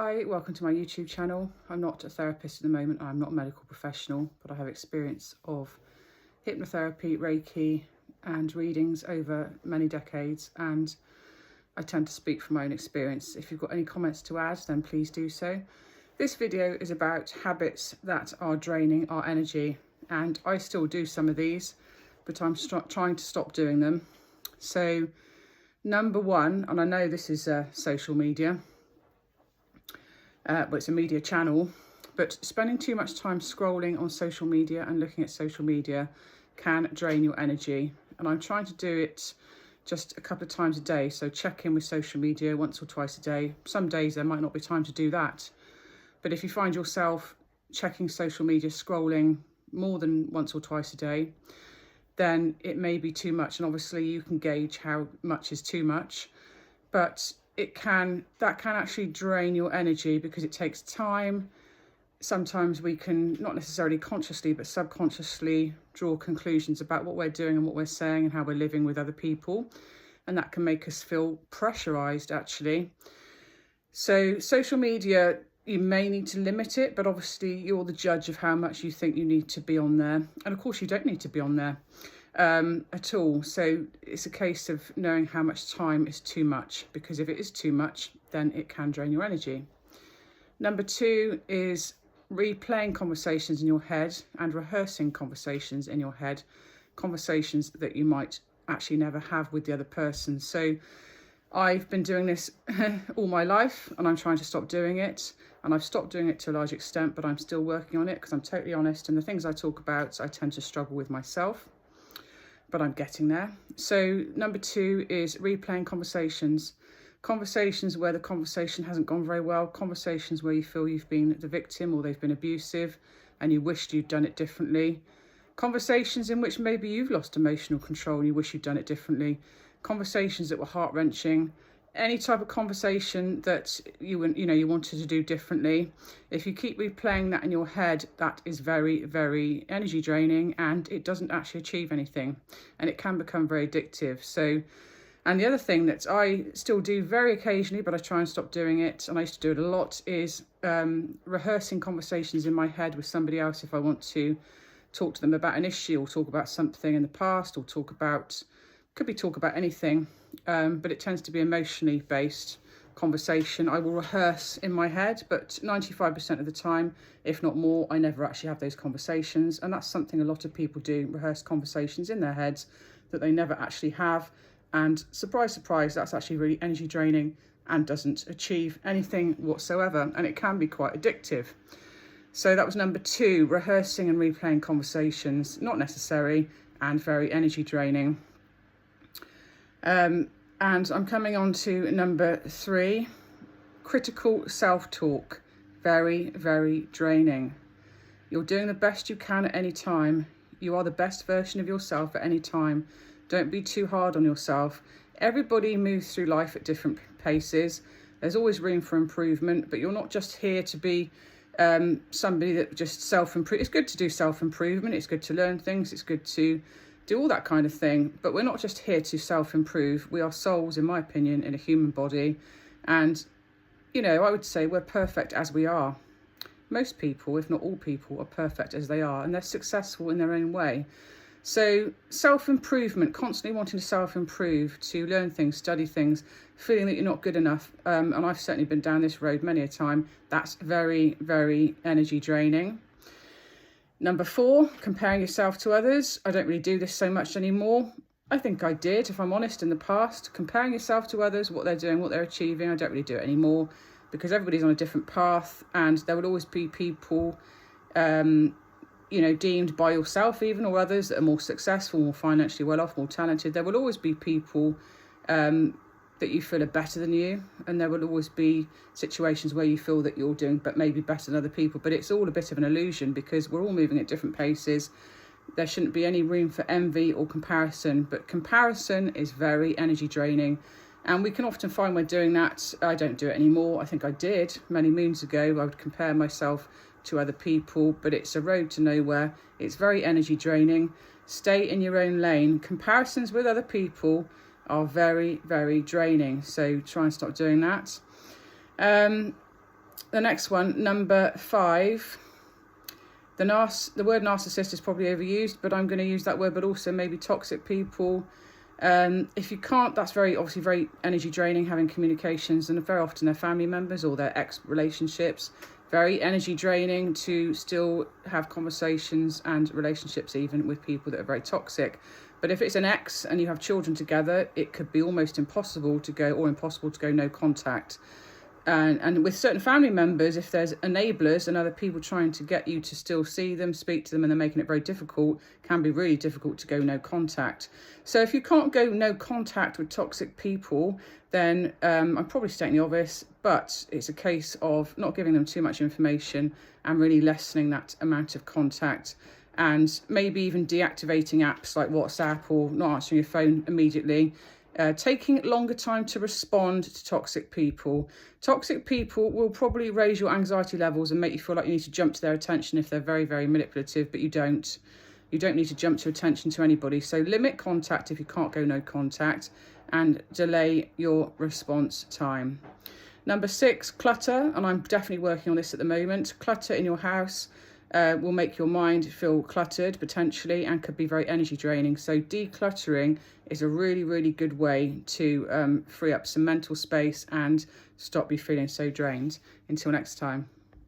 Hi, welcome to my YouTube channel. I'm not a therapist at the moment, I'm not a medical professional, but I have experience of hypnotherapy, Reiki and readings over many decades, and I tend to speak from my own experience. If you've got any comments to add, then please do so. This video is about habits that are draining our energy, and I still do some of these, but I'm trying to stop doing them. So number one, and I know this is social media, but it's a media channel, but spending too much time scrolling on social media and looking at social media can drain your energy. And I'm trying to do it just a couple of times a day. So check in with social media once or twice a day. Some days there might not be time to do that. But if you find yourself checking social media, scrolling more than once or twice a day, then it may be too much. And obviously you can gauge how much is too much, but that can actually drain your energy because it takes time. Sometimes we can, not necessarily consciously, but subconsciously draw conclusions about what we're doing and what we're saying and how we're living with other people. And that can make us feel pressurized, actually. So social media, you may need to limit it, but obviously you're the judge of how much you think you need to be on there. And of course you don't need to be on there at all. So it's a case of knowing how much time is too much, because if it is too much, then it can drain your energy. Number two is replaying conversations in your head and rehearsing conversations in your head, conversations that you might actually never have with the other person. So I've been doing this all my life and I'm trying to stop doing it. And I've stopped doing it to a large extent, but I'm still working on it because I'm totally honest. And the things I talk about, I tend to struggle with myself, but I'm getting there. So number two is replaying conversations. Conversations where the conversation hasn't gone very well, conversations where you feel you've been the victim or they've been abusive and you wished you'd done it differently. Conversations in which maybe you've lost emotional control and you wish you'd done it differently. Conversations that were heart-wrenching. Any type of conversation that you wanted to do differently. If you keep replaying that in your head, that is very, very energy draining and it doesn't actually achieve anything and it can become very addictive. So, and the other thing that I still do very occasionally, but I try and stop doing it, and I used to do it a lot, is rehearsing conversations in my head with somebody else if I want to talk to them about an issue or talk about something in the past or talk about anything, but it tends to be emotionally based conversation. I will rehearse in my head, but 95% of the time, if not more, I never actually have those conversations. And that's something a lot of people do, rehearse conversations in their heads that they never actually have. And surprise, surprise, that's actually really energy draining and doesn't achieve anything whatsoever. And it can be quite addictive. So that was number two, rehearsing and replaying conversations, not necessary and very energy draining. And I'm coming on to number three, critical self-talk, very, very draining. You're doing the best you can at any time. You are the best version of yourself at any time. Don't be too hard on yourself. Everybody moves through life at different paces. There's always room for improvement, but you're not just here to be somebody that just self-improve. It's good to do self-improvement. It's good to learn things. It's good to do all that kind of thing. But we're not just here to self-improve. We are souls, in my opinion, in a human body. And, I would say we're perfect as we are. Most people, if not all people, are perfect as they are, and they're successful in their own way. So self-improvement, constantly wanting to self-improve, to learn things, study things, feeling that you're not good enough. And I've certainly been down this road many a time. That's very, very energy draining. Number four, comparing yourself to others. I don't really do this so much anymore. I think I did, if I'm honest, in the past. Comparing yourself to others, what they're doing, what they're achieving. I don't really do it anymore because everybody's on a different path and there will always be people deemed by yourself even or others that are more successful, more financially well off, more talented. There will always be people that you feel are better than you, and there will always be situations where you feel that you're doing but maybe better than other people, but it's all a bit of an illusion because we're all moving at different paces. There shouldn't be any room for envy or comparison, but comparison is very energy draining. And we can often find we're doing that. I don't do it anymore. I think I did many moons ago. I would compare myself to other people, but it's a road to nowhere. It's very energy draining. Stay in your own lane. Comparisons with other people are very, very draining. So try and stop doing that. the next one, number 5. The word narcissist is probably overused, but I'm going to use that word, but also maybe toxic people. If you can't, that's obviously very energy draining, having communications, and very often their family members or their ex-relationships. Very energy draining to still have conversations and relationships even with people that are very toxic. But if it's an ex and you have children together, it could be almost impossible to go no contact. And with certain family members, if there's enablers and other people trying to get you to still see them, speak to them, and they're making it very difficult, can be really difficult to go no contact. So if you can't go no contact with toxic people, then I'm probably stating the obvious, but it's a case of not giving them too much information and really lessening that amount of contact, and maybe even deactivating apps like WhatsApp or not answering your phone immediately. Taking longer time to respond to toxic people. Toxic people will probably raise your anxiety levels and make you feel like you need to jump to their attention if they're very, very manipulative, but you don't. You don't need to jump to attention to anybody. So limit contact if you can't go no contact, and delay your response time. Number 6, clutter, and I'm definitely working on this at the moment. Clutter in your house will make your mind feel cluttered potentially and could be very energy draining. So decluttering is a really, really good way to free up some mental space and stop you feeling so drained. Until next time.